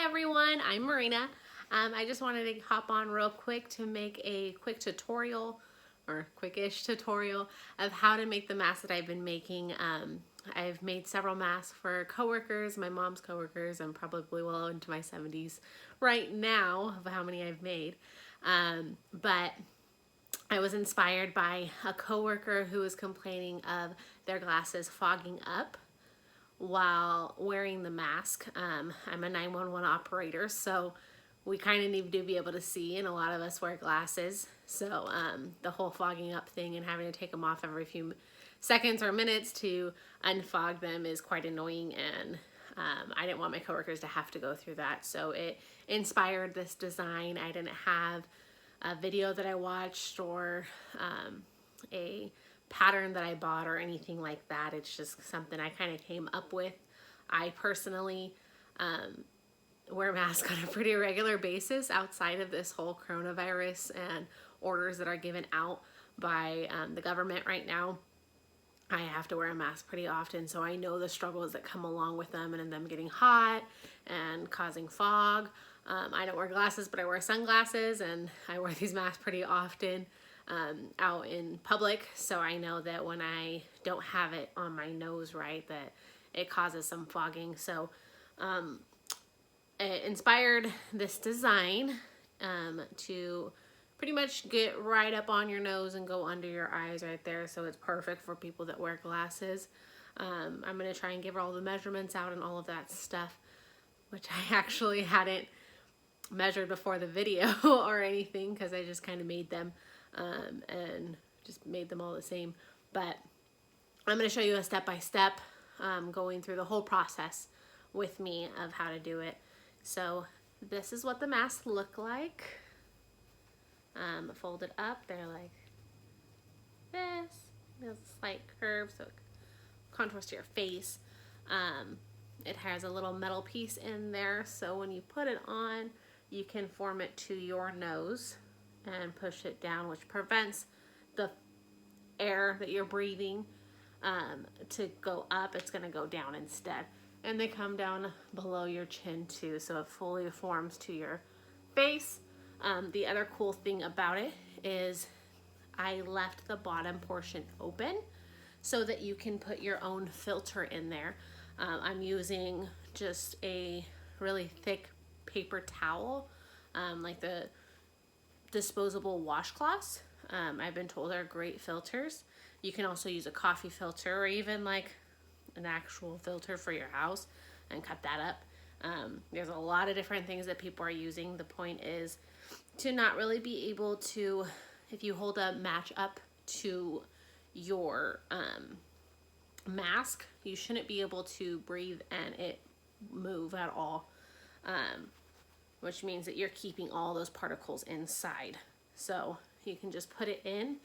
everyone, I'm Marina. I just wanted to hop on real quick to make a quick tutorial or quickish tutorial of how to make the mask that I've been making. I've made several masks for coworkers, my mom's coworkers. I'm probably well into my 70s right now of how many I've made. But I was inspired by a coworker who was complaining of their glasses fogging up while wearing the mask. I'm a 911 operator, so we kind of need to be able to see, and a lot of us wear glasses. So the whole fogging up thing and having to take them off every few seconds or minutes to unfog them is quite annoying, and I didn't want my coworkers to have to go through that. So it inspired this design. I didn't have a video that I watched or a pattern that I bought or anything like that. It's just something I kind of came up with. I personally wear masks on a pretty regular basis outside of this whole coronavirus and orders that are given out by the government right now. I have to wear a mask pretty often, so I know the struggles that come along with them and them getting hot and causing fog. I don't wear glasses, but I wear sunglasses, and I wear these masks pretty often out in public, so I know that when I don't have it on my nose right, that it causes some fogging. So it inspired this design to pretty much get right up on your nose and go under your eyes right there, so it's perfect for people that wear glasses. I'm going to try and give all the measurements out and all of that stuff, which I actually hadn't measured before the video or anything, because I just kind of made them and just made them all the same. But I'm going to show you a step-by-step going through the whole process with me of how to do it. So this is what the masks look like. Folded up, they're like this. There's a slight curve so it contours to your face. It has a little metal piece in there, so when you put it on, you can form it to your nose and push it down, which prevents the air that you're breathing to go up. It's going to go down instead. And they come down below your chin too, so it fully forms to your face. The other cool thing about it is I left the bottom portion open so that you can put your own filter in there. I'm using just a really thick paper towel, like the disposable washcloths. I've been told they're great filters. You can also use a coffee filter or even like an actual filter for your house and cut that up. There's a lot of different things that people are using. The point is to not really be able to, if you hold a match up to your mask, you shouldn't be able to breathe and it move at all, which means that you're keeping all those particles inside. So you can just put it in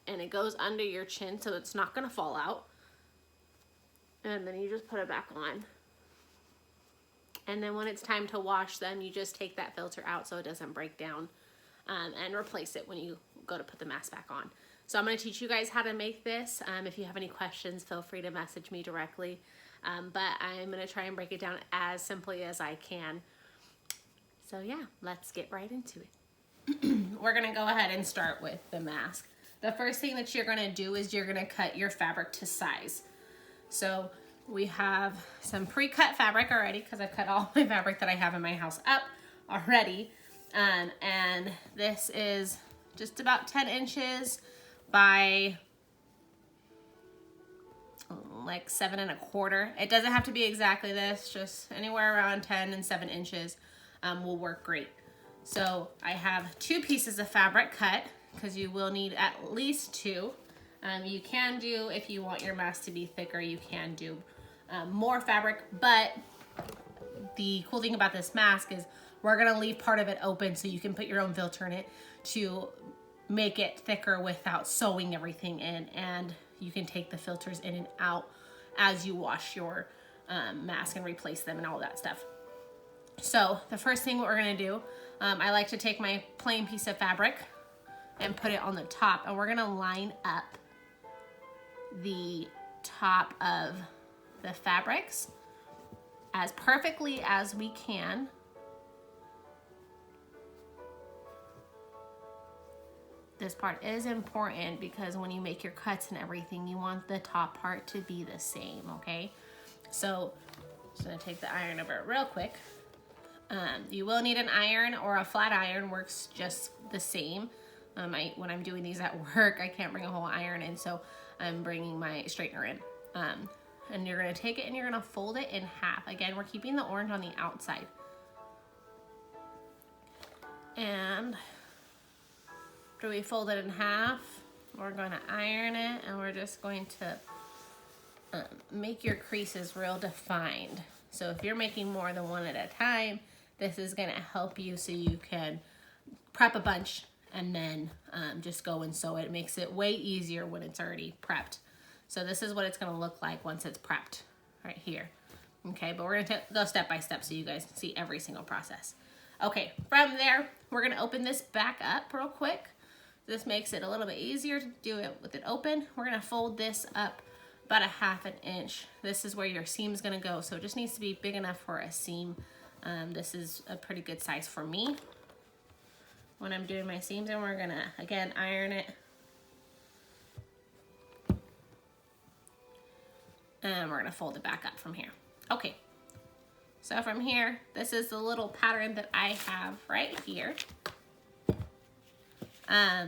and it goes under your chin, so it's not going to fall out. And then you just put it back on. And then when it's time to wash them, you just take that filter out so it doesn't break down, and replace it when you go to put the mask back on. So I'm going to teach you guys how to make this. If you have any questions, feel free to message me directly. But I'm going to try and break it down as simply as I can. So yeah, let's get right into it. We're going to go ahead and start with the mask. The first thing that you're going to do is you're going to cut your fabric to size. So we have some pre-cut fabric already, because I've cut all my fabric that I have in my house up already. And this is just about 10 inches by like 7 1/4. It doesn't have to be exactly this, just anywhere around 10 and 7 inches will work great. So I have 2 pieces of fabric cut, because you will need at least 2. You can do, if you want your mask to be thicker, you can do more fabric, but the cool thing about this mask is we're gonna leave part of it open so you can put your own filter in it to make it thicker without sewing everything in, and you can take the filters in and out as you wash your mask and replace them and all that stuff. So the first thing what we're gonna do, I like to take my plain piece of fabric and put it on the top, and we're gonna line up the top of the fabrics as perfectly as we can. This part is important because when you make your cuts and everything, you want the top part to be the same, okay? So I'm just gonna take the iron over it real quick. You will need an iron, or a flat iron works just the same. When I'm doing these at work, I can't bring a whole iron in, so I'm bringing my straightener in. And you're gonna take it and you're gonna fold it in half. Again, we're keeping the orange on the outside. And after we fold it in half, we're gonna iron it, and we're just going to make your creases real defined. So if you're making more than one at a time, this is gonna help you so you can prep a bunch and then just go and sew it. It makes it way easier when it's already prepped. So this is what it's gonna look like once it's prepped, right here. Okay, but we're gonna go step by step so you guys can see every single process. Okay, from there, we're gonna open this back up real quick. This makes it a little bit easier to do it with it open. We're gonna fold this up about a 1/2 inch. This is where your seam's gonna go, so it just needs to be big enough for a seam. This is a pretty good size for me when I'm doing my seams, and we're gonna, again, iron it. And we're gonna fold it back up from here. Okay, so from here, this is the little pattern that I have right here.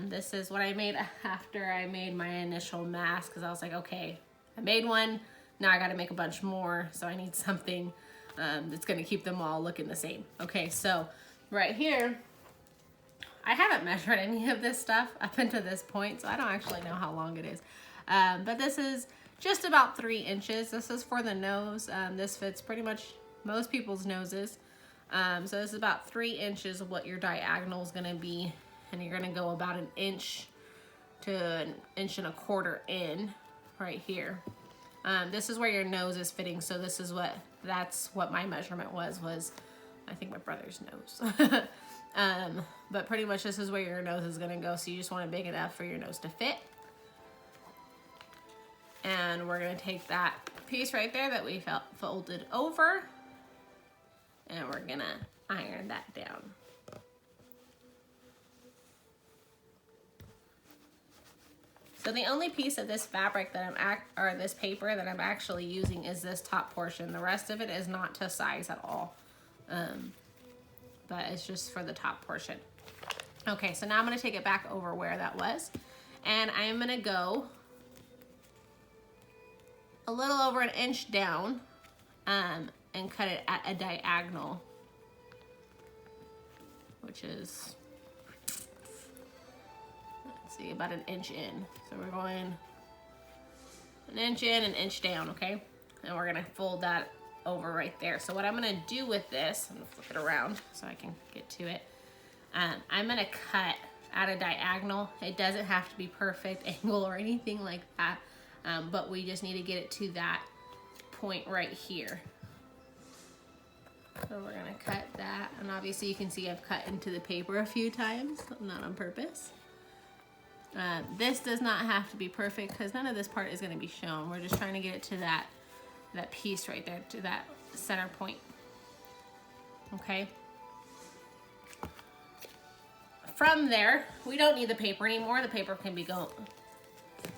This is what I made after I made my initial mask, because I was like, okay, I made one, now I gotta make a bunch more, so I need something that's gonna keep them all looking the same. Okay, so right here, I haven't measured any of this stuff up until this point, so I don't actually know how long it is. But this is just about 3 inches. This is for the nose. This fits pretty much most people's noses. So this is about 3 inches of what your diagonal is gonna be. And you're gonna go about 1 inch to 1.25 inches in right here. This is where your nose is fitting. So this is that's what my measurement was I think my brother's nose. But pretty much this is where your nose is gonna go. So you just want it big enough for your nose to fit. And we're gonna take that piece right there that we folded over, and we're gonna iron that down. So the only piece of this fabric that this paper that I'm actually using is this top portion. The rest of it is not to size at all. But it's just for the top portion. Okay, so now I'm gonna take it back over where that was. And I'm gonna go a little over 1 inch down and cut it at a diagonal, which is, let's see, about 1 inch in. So we're going 1 inch in, 1 inch down, okay? And we're gonna fold that over right there. So what I'm gonna do with this, I'm gonna flip it around so I can get to it. I'm gonna cut at a diagonal. It doesn't have to be perfect angle or anything like that, but we just need to get it to that point right here. So we're gonna cut that, and obviously you can see I've cut into the paper a few times, not on purpose. This does not have to be perfect because none of this part is gonna be shown. We're just trying to get it to that piece right there, to that center point. Okay. From there, we don't need the paper anymore. The paper can be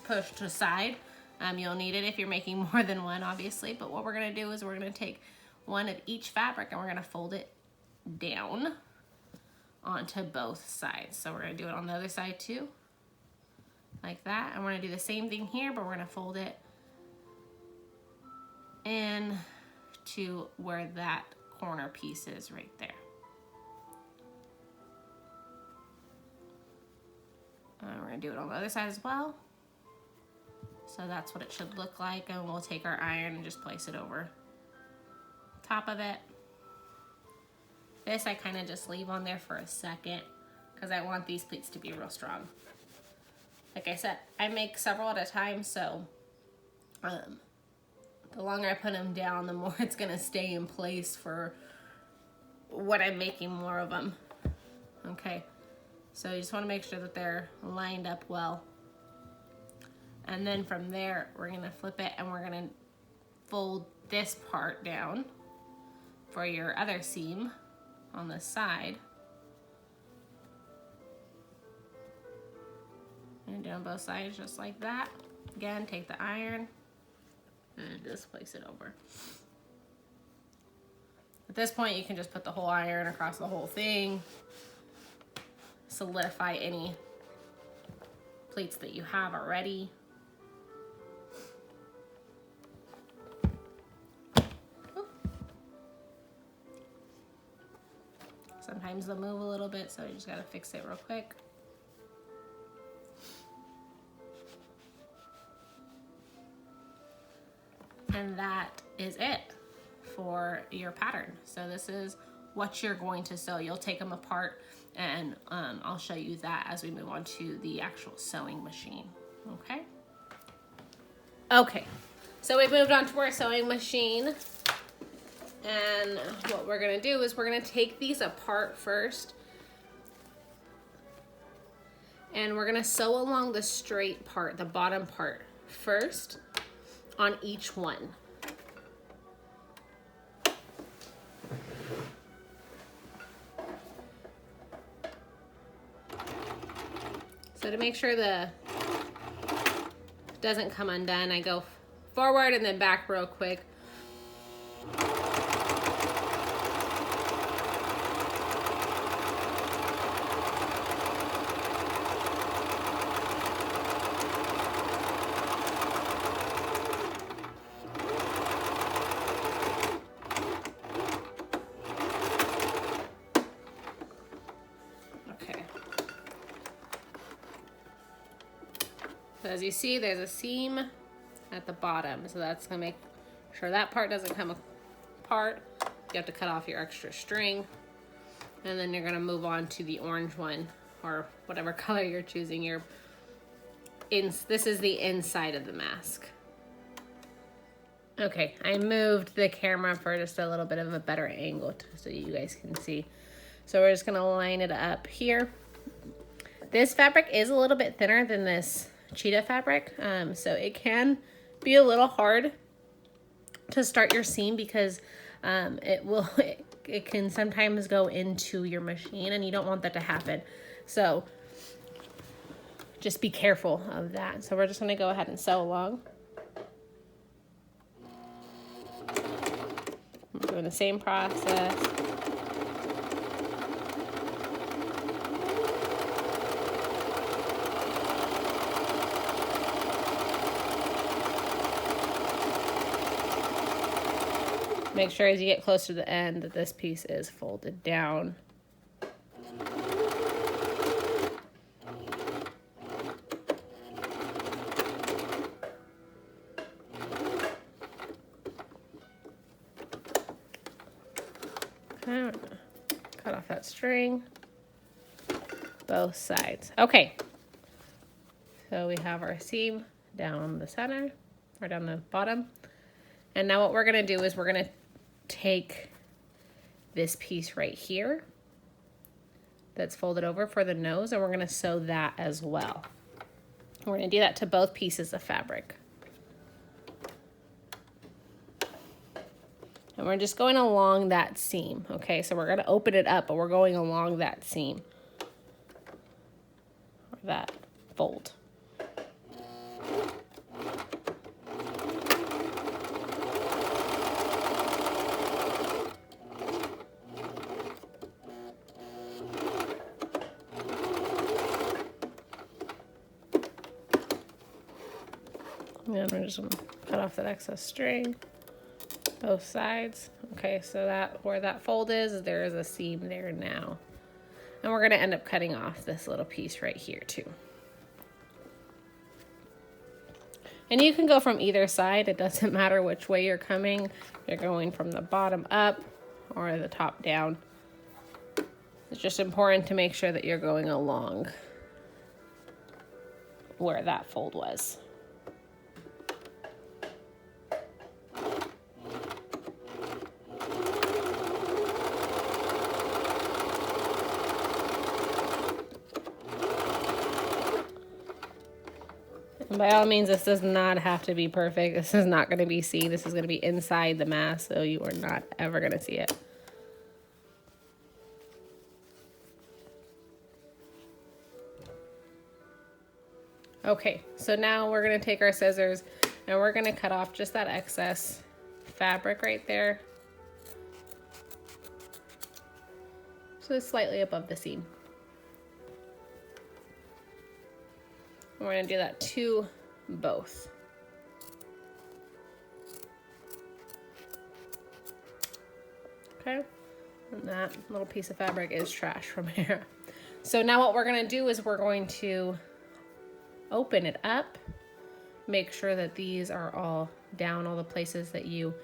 pushed aside. You'll need it if you're making more than one, obviously, but what we're gonna do is we're gonna take one of each fabric and we're gonna fold it down onto both sides. So we're gonna do it on the other side too, like that. And we're gonna do the same thing here, but we're gonna fold it in to where that corner piece is right there. And we're gonna do it on the other side as well. So that's what it should look like, and we'll take our iron and just place it over top of it. This I kind of just leave on there for a second because I want these pleats to be real strong. Like I said, I make several at a time, so the longer I put them down, the more it's gonna stay in place for when I'm making more of them. Okay, so you just wanna make sure that they're lined up well. And then from there, we're gonna flip it and we're gonna fold this part down for your other seam on the side. And do on both sides just like that. Again, take the iron and just place it over. At this point, you can just put the whole iron across the whole thing, solidify any pleats that you have already. Sometimes they'll move a little bit, so you just gotta fix it real quick. And that is it for your pattern. So this is what you're going to sew. You'll take them apart, and I'll show you that as we move on to the actual sewing machine, okay? Okay, so we've moved on to our sewing machine. And what we're gonna do is we're gonna take these apart first, and we're gonna sew along the straight part, the bottom part first on each one. So to make sure the doesn't come undone, I go forward and then back real quick. So as you see, there's a seam at the bottom. So that's gonna make sure that part doesn't come apart. You have to cut off your extra string. And then you're gonna move on to the orange one, or whatever color you're choosing. This is the inside of the mask. Okay, I moved the camera for just a little bit of a better angle so you guys can see. So we're just gonna line it up here. This fabric is a little bit thinner than this cheetah fabric, so it can be a little hard to start your seam because it can sometimes go into your machine, and you don't want that to happen. So just be careful of that. So we're just gonna go ahead and sew along. I'm doing the same process. Make sure as you get close to the end that this piece is folded down. Okay, cut off that string, both sides. Okay, so we have our seam down the center, or down the bottom. And now what we're gonna do is we're gonna take this piece right here that's folded over for the nose, and we're gonna sew that as well. We're gonna do that to both pieces of fabric. And we're just going along that seam, okay? So we're gonna open it up, but we're going along that seam, or that fold. And we're just gonna cut off that excess string, both sides. Okay, so that where that fold is, there is a seam there now. And we're gonna end up cutting off this little piece right here too. And you can go from either side. It doesn't matter which way you're coming. You're going from the bottom up or the top down. It's just important to make sure that you're going along where that fold was. By all means, this does not have to be perfect. This is not going to be seen. This is going to be inside the mask, so you are not ever going to see it. Okay, so now we're going to take our scissors and we're going to cut off just that excess fabric right there. So it's slightly above the seam. And we're going to do that to both. Okay, and that little piece of fabric is trash from here. So now what we're going to do is we're going to open it up, make sure that these are all down, all the places that you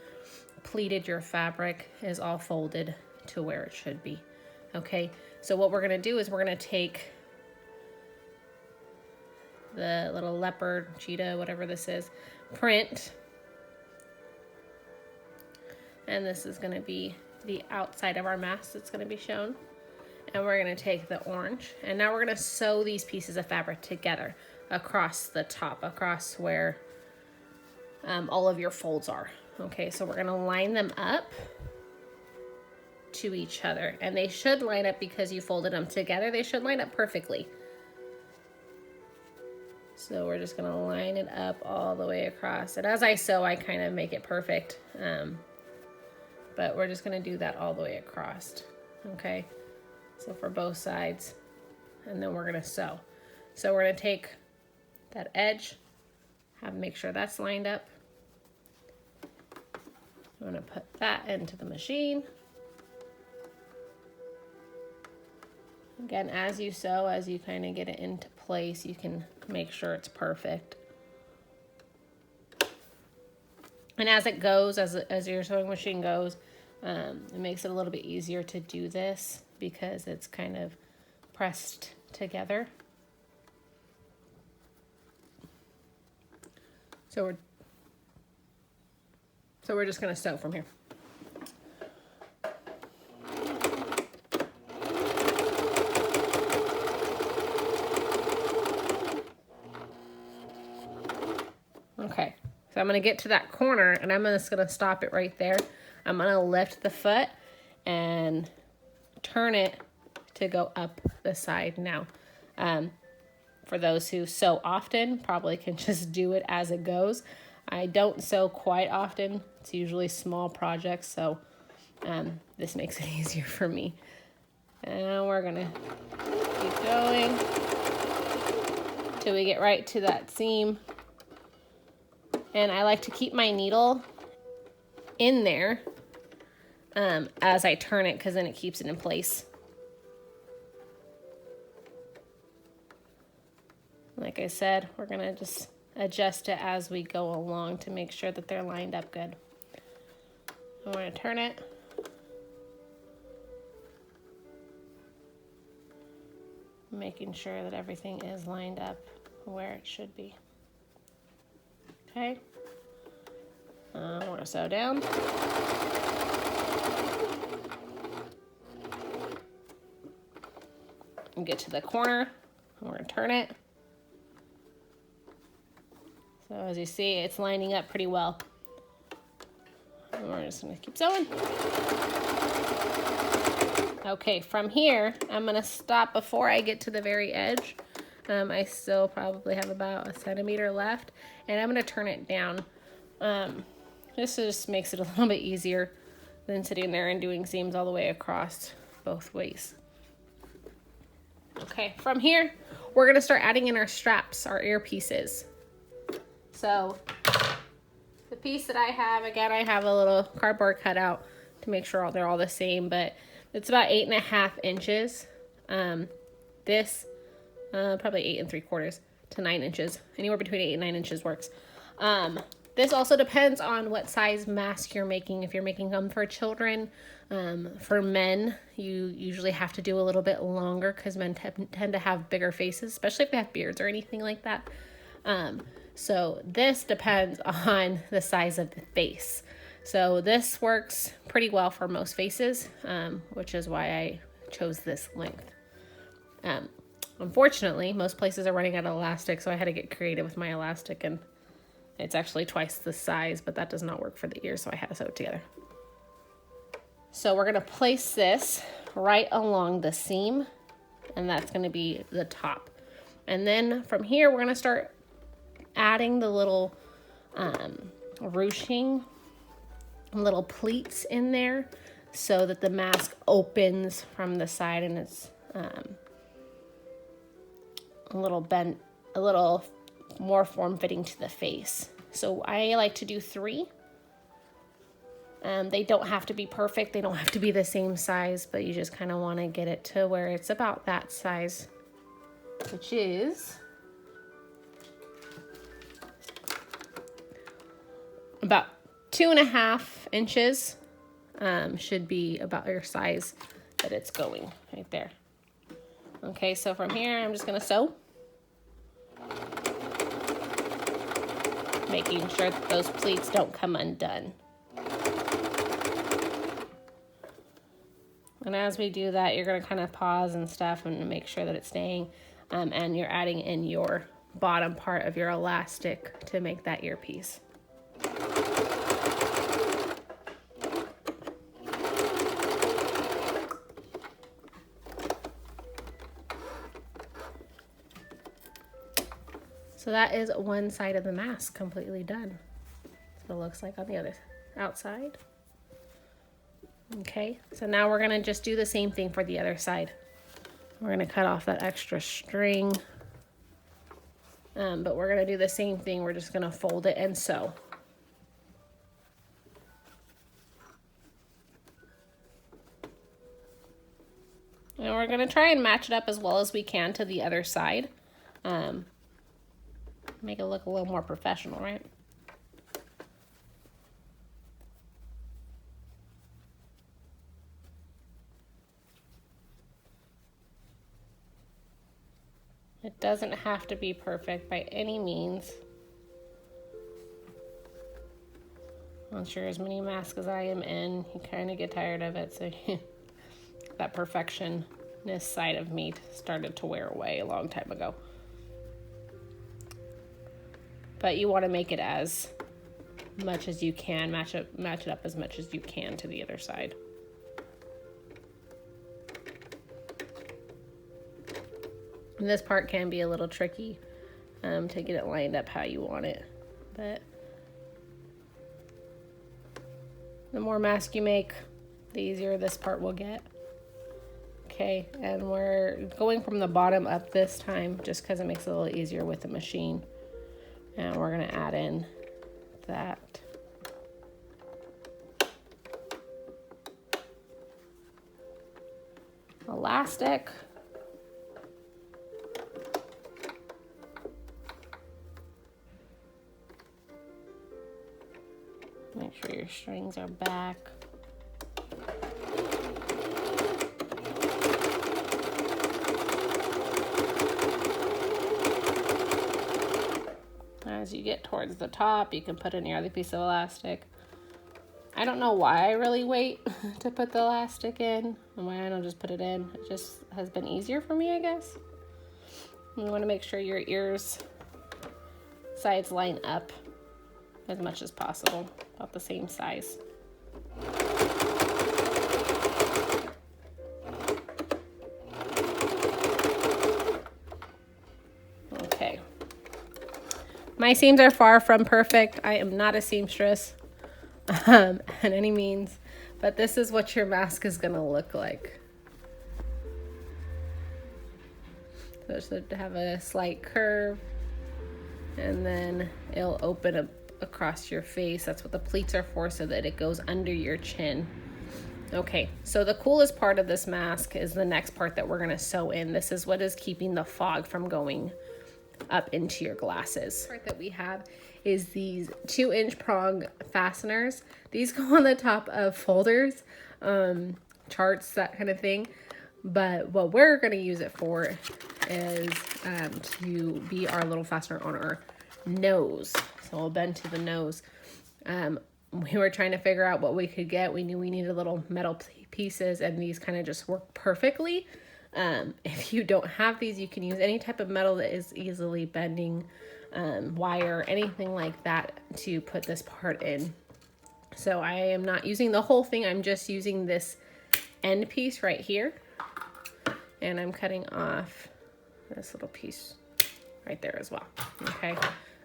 pleated your fabric is all folded to where it should be. Okay, so what we're going to do is we're going to take the little leopard, cheetah, whatever this is, print, and this is going to be the outside of our mask that's going to be shown. And we're going to take the orange, and now we're going to sew these pieces of fabric together across the top, across where all of your folds are. Okay, so we're going to line them up to each other, and they should line up because you folded them together. They should line up perfectly. So we're just going to line it up all the way across. And as I sew, I kind of make it perfect, but we're just going to do that all the way across. Okay, so for both sides, and then we're going to sew. So we're going to take that edge, make sure that's lined up. I'm going to put that into the machine. Again, as you sew, as you kind of get it into place, you can make sure it's perfect. And as it goes, as your sewing machine goes, it makes it a little bit easier to do this because it's kind of pressed together. So we're just going to sew from here. Okay, so I'm going to get to that corner and I'm just going to stop it right there. I'm going to lift the foot and turn it to go up the side now. For those who sew often, probably can just do it as it goes. I don't sew quite often. It's usually small projects, so this makes it easier for me. And we're gonna keep going till we get right to that seam. And I like to keep my needle in there as I turn it, because then it keeps it in place. Like I said, we're gonna just adjust it as we go along to make sure that they're lined up good. I'm gonna turn it. Making sure that everything is lined up where it should be. Okay. We're gonna sew down. And get to the corner. We're gonna turn it. So as you see, it's lining up pretty well. And we're just gonna keep sewing. Okay, from here, I'm gonna stop before I get to the very edge. I still probably have about 1 centimeter left, and I'm gonna turn it down. This just makes it a little bit easier than sitting there and doing seams all the way across both ways. Okay, from here, we're gonna start adding in our straps, our ear pieces. So the piece that I have, again, I have a little cardboard cutout to make sure they're all the same, but it's about 8.5 inches. This, probably 8 3/4 to 9 inches. Anywhere between 8 and 9 inches works. This also depends on what size mask you're making. If you're making them for children, for men, you usually have to do a little bit longer because men tend to have bigger faces, especially if they have beards or anything like that. So this depends on the size of the face. So this works pretty well for most faces, which is why I chose this length. Unfortunately, most places are running out of elastic, so I had to get creative with my elastic, and it's actually twice the size, but that does not work for the ears, so I had to sew it together. So we're gonna place this right along the seam, and that's gonna be the top. And then from here, we're gonna start adding the little ruching, little pleats in there so that the mask opens from the side and it's a little bent, a little more form-fitting to the face. So I like to do 3. They don't have to be perfect. They don't have to be the same size, but you just kind of want to get it to where it's about that size, which is about 2.5 inches. Should be about your size that it's going right there. Okay, so from here, I'm just going to sew, making sure that those pleats don't come undone. And as we do that, you're going to kind of pause and stuff and make sure that it's staying, and you're adding in your bottom part of your elastic to make that earpiece. So that is one side of the mask completely done. That's what it looks like on the other outside. Okay, so now we're gonna just do the same thing for the other side. We're gonna cut off that extra string, but we're gonna do the same thing. We're just gonna fold it and sew. And we're gonna try and match it up as well as we can to the other side. Make it look a little more professional, right? It doesn't have to be perfect by any means. Once you're as many masks as I am in, you kind of get tired of it. So that perfectionist side of me started to wear away a long time ago. But you want to make it as much as you can, match it up as much as you can to the other side. And this part can be a little tricky to get it lined up how you want it. But the more mask you make, the easier this part will get. Okay, and we're going from the bottom up this time just because it makes it a little easier with the machine. And we're going to add in that elastic. Make sure your strings are back. As you get towards the top, you can put in your other piece of elastic. I don't know why I really wait to put the elastic in and why I don't just put it in. It just has been easier for me, I guess. You want to make sure your ears sides line up as much as possible, about the same size. Okay. My seams are far from perfect. I am not a seamstress at any means, but this is what your mask is going to look like. So it should have a slight curve, and then it'll open up across your face. That's what the pleats are for, so that it goes under your chin. Okay, so the coolest part of this mask is the next part that we're going to sew in. This is what is keeping the fog from going up into your glasses. The part that we have is these 2-inch prong fasteners. These go on the top of folders, charts, that kind of thing. But what we're going to use it for is to be our little fastener on our nose. So we'll bend to the nose. We were trying to figure out what we could get. We knew we needed little metal pieces, and these kind of just work perfectly. If you don't have these, you can use any type of metal that is easily bending, wire, anything like that to put this part in. So I am not using the whole thing. I'm just using this end piece right here. And I'm cutting off this little piece right there as well. Okay.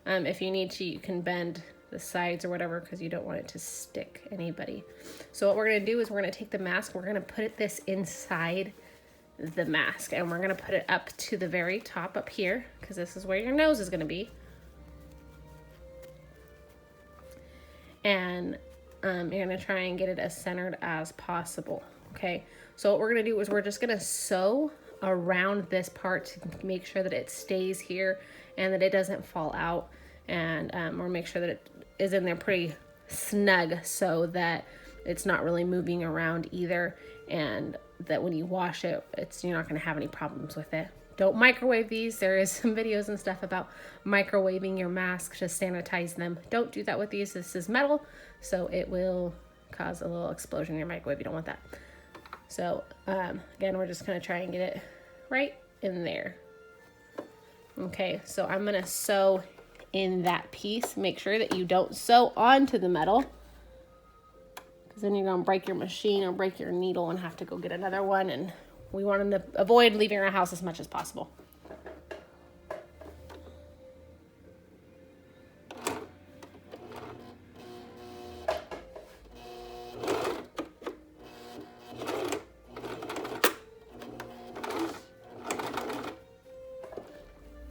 If you need to, you can bend the sides or whatever because you don't want it to stick anybody. So what we're going to do is we're going to take the mask. We're going to put this inside the mask. And we're going to put it up to the very top up here because this is where your nose is going to be. And you're going to try and get it as centered as possible. Okay, so what we're going to do is we're just going to sew around this part to make sure that it stays here and that it doesn't fall out. And we'll make sure that it is in there pretty snug so that it's not really moving around either. And that when you wash it, you're not going to have any problems with it. Don't microwave these. There is some videos and stuff about microwaving your mask to sanitize them. Don't do that with these. This is metal, so it will cause a little explosion in your microwave. You don't want that. So again, we're just going to try and get it right in there. Okay, so I'm going to sew in that piece. Make sure that you don't sew onto the metal, because then you're going to break your machine or break your needle and have to go get another one. And we want to avoid leaving our house as much as possible.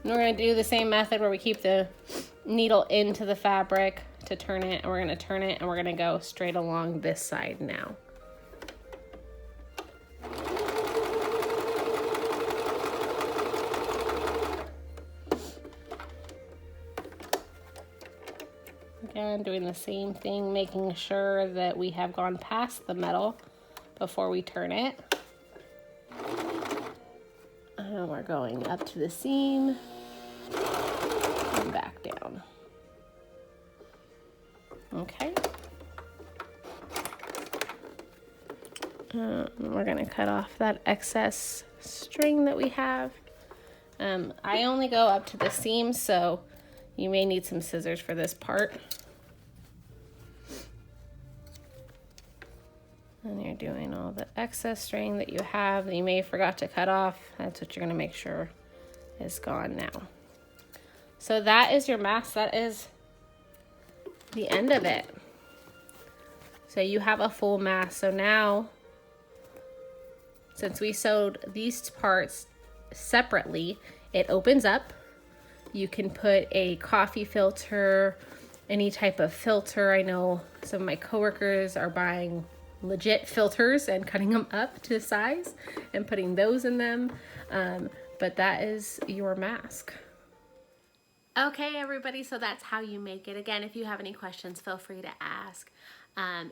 And we're going to do the same method where we keep the needle into the fabric to turn it. And we're going to turn it and we're going to go straight along this side now. Again, doing the same thing, making sure that we have gone past the metal before we turn it. And we're going up to the seam and back down. Okay. We're going to cut off that excess string that we have. I only go up to the seam, so you may need some scissors for this part. And you're doing all the excess string that you have that you may have forgot to cut off. That's what you're going to make sure is gone now. So that is your mask. That is the end of it. So you have a full mask. So now, since we sewed these parts separately, it opens up. You can put a coffee filter, any type of filter. I know some of my coworkers are buying legit filters and cutting them up to size and putting those in them. But that is your mask. Okay, everybody, so that's how you make it. Again, if you have any questions, feel free to ask.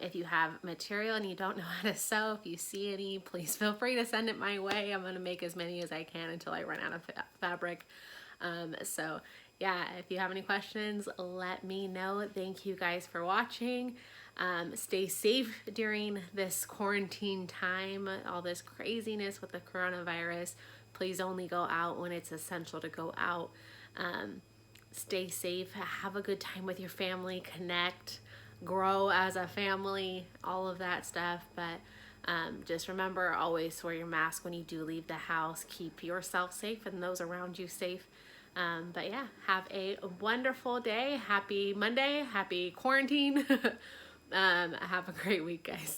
If you have material and you don't know how to sew, if you see any, please feel free to send it my way. I'm going to make as many as I can until I run out of fabric. So yeah, if you have any questions, let me know. Thank you guys for watching. Stay safe during this quarantine time, all this craziness with the coronavirus. Please only go out when it's essential to go out. Stay safe, have a good time with your family, connect, grow as a family, all of that stuff. But just remember, always wear your mask when you do leave the house. Keep yourself safe and those around you safe. But yeah, have a wonderful day. Happy Monday. Happy quarantine. Have a great week, guys.